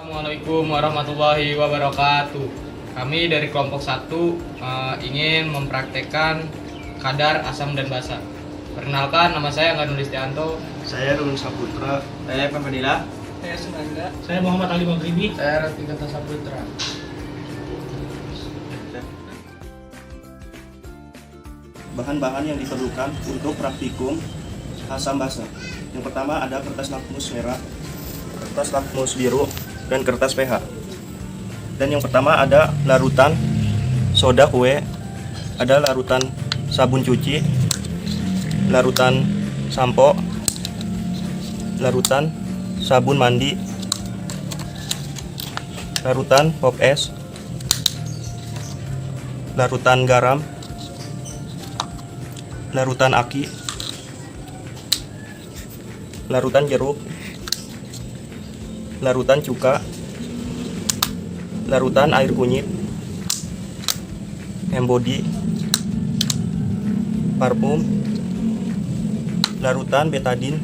Assalamualaikum warahmatullahi wabarakatuh. Kami dari kelompok 1 ingin mempraktekkan kadar asam dan basa. Perkenalkan, nama saya Angga Nulistianto. Saya Rulun Saputra. Saya Evan Fadila. Saya Sunanda. Saya Muhammad Ali Maghribi. Saya Ratikata Saputra. Bahan-bahan yang diperlukan untuk praktikum asam basa. Yang pertama ada kertas lakmus merah, kertas lakmus biru, dan kertas pH. Dan yang pertama ada larutan soda kue, ada larutan sabun cuci, larutan sampo, larutan sabun mandi, larutan pop es, larutan garam, larutan aki, larutan jeruk, larutan cuka, larutan air kunyit, embody, parfum, larutan betadin,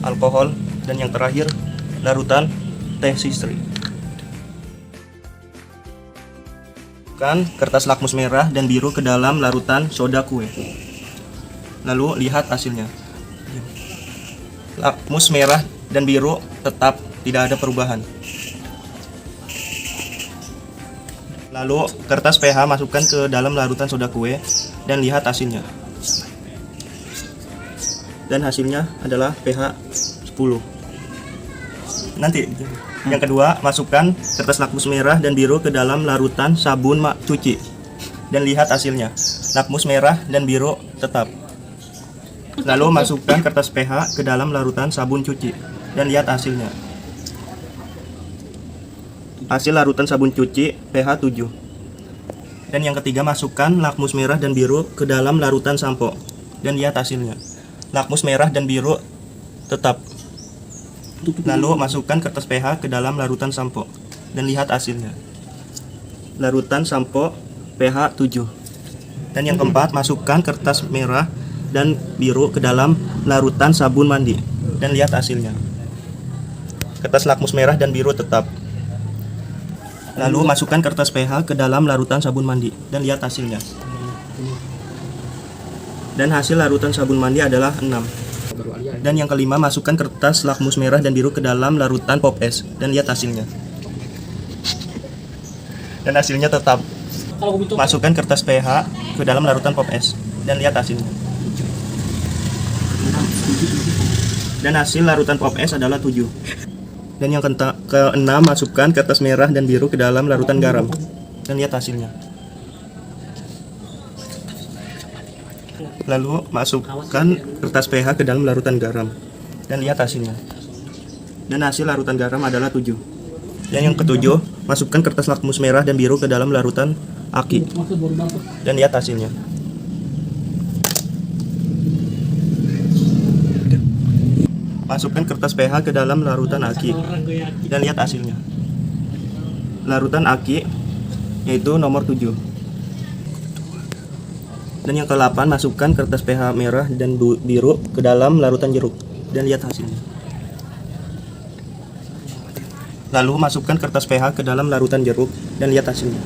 alkohol, dan yang terakhir larutan teh sistri. Masukkan kertas lakmus merah dan biru ke dalam larutan soda kue. Lalu lihat hasilnya. Lakmus merah dan biru tetap tidak ada perubahan. Lalu kertas pH masukkan ke dalam larutan soda kue dan lihat hasilnya. Dan hasilnya adalah pH 10. Nanti yang kedua, masukkan kertas lakmus merah dan biru ke dalam larutan sabun cuci dan lihat hasilnya. Lakmus merah dan biru tetap. Lalu masukkan kertas pH ke dalam larutan sabun cuci dan lihat hasilnya. Hasil larutan sabun cuci pH 7. Dan yang ketiga, masukkan lakmus merah dan biru ke dalam larutan sampo dan lihat hasilnya. Lakmus merah dan biru tetap. Lalu masukkan kertas pH ke dalam larutan sampo dan lihat hasilnya. Larutan sampo pH 7. Dan yang keempat, masukkan kertas merah dan biru ke dalam larutan sabun mandi dan lihat hasilnya. Kertas lakmus merah dan biru tetap. Lalu masukkan kertas pH ke dalam larutan sabun mandi dan lihat hasilnya. Dan hasil larutan sabun mandi adalah 6. Dan yang kelima, masukkan kertas lakmus merah dan biru ke dalam larutan pop es dan lihat hasilnya. Dan hasilnya tetap. Masukkan kertas pH ke dalam larutan pop es dan lihat hasilnya. Dan hasil larutan pop es adalah 7. Dan yang keenam, masukkan kertas merah dan biru ke dalam larutan garam dan lihat hasilnya. Lalu masukkan kertas pH ke dalam larutan garam dan lihat hasilnya. Dan hasil larutan garam adalah 7. Dan yang ketujuh, masukkan kertas lakmus merah dan biru ke dalam larutan aki dan lihat hasilnya. Masukkan kertas pH ke dalam larutan aki dan lihat hasilnya. Larutan aki yaitu nomor 7. Dan yang ke-8, masukkan kertas pH merah dan biru ke dalam larutan jeruk dan lihat hasilnya. Lalu masukkan kertas pH ke dalam larutan jeruk dan lihat hasilnya.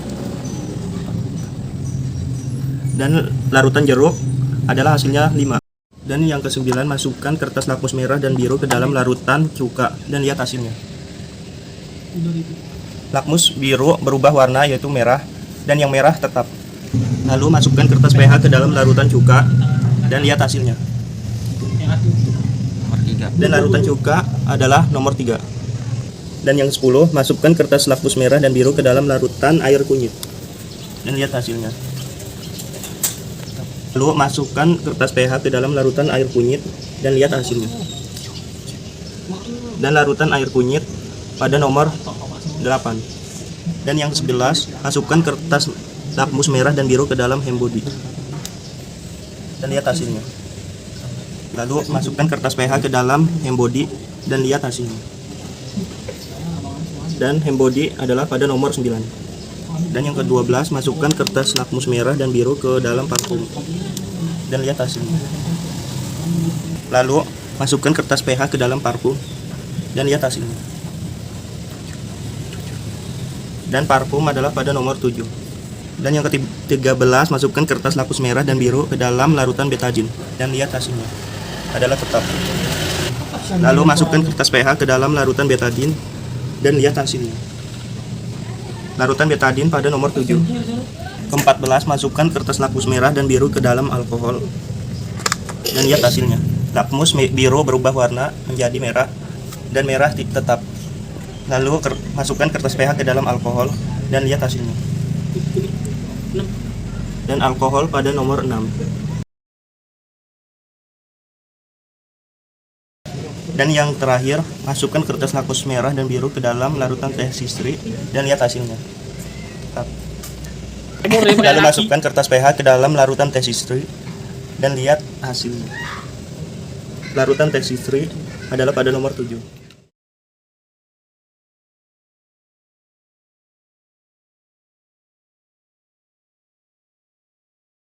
Dan larutan jeruk adalah hasilnya 5. Dan yang ke-9, masukkan kertas lakmus merah dan biru ke dalam larutan cuka dan lihat hasilnya. Lakmus biru berubah warna yaitu merah dan yang merah tetap. Lalu masukkan kertas pH ke dalam larutan cuka dan lihat hasilnya. Dan larutan cuka adalah nomor 3. Dan yang 10, masukkan kertas lakmus merah dan biru ke dalam larutan air kunyit dan lihat hasilnya. Lalu masukkan kertas pH ke dalam larutan air kunyit dan lihat hasilnya. Dan larutan air kunyit pada nomor 8. Dan yang 11, masukkan kertas lakmus merah dan biru ke dalam embody dan lihat hasilnya. Lalu masukkan kertas pH ke dalam embody dan lihat hasilnya. Dan embody adalah pada nomor 9. Dan yang ke-12, masukkan kertas lakmus merah dan biru ke dalam parfum dan lihat hasilnya. Lalu masukkan kertas pH ke dalam parfum dan lihat hasilnya. dan parfum adalah pada nomor 7. Dan yang ke-13, masukkan kertas lapis merah dan biru ke dalam larutan betadine dan lihat hasilnya adalah tetap. Lalu masukkan kertas pH ke dalam larutan betadine dan lihat hasilnya. Larutan betadine pada nomor 7. Ke-14, masukkan kertas lakmus merah dan biru ke dalam alkohol dan lihat hasilnya. Lakmus biru berubah warna menjadi merah dan merah tetap. Lalu masukkan kertas pH ke dalam alkohol dan lihat hasilnya. Dan alkohol pada nomor 6. Dan yang terakhir, masukkan kertas lakmus merah dan biru ke dalam larutan teh sistri dan lihat hasilnya. Lalu masukkan kertas pH ke dalam larutan teh sistri dan lihat hasilnya. Larutan teh sistri adalah pada nomor 7.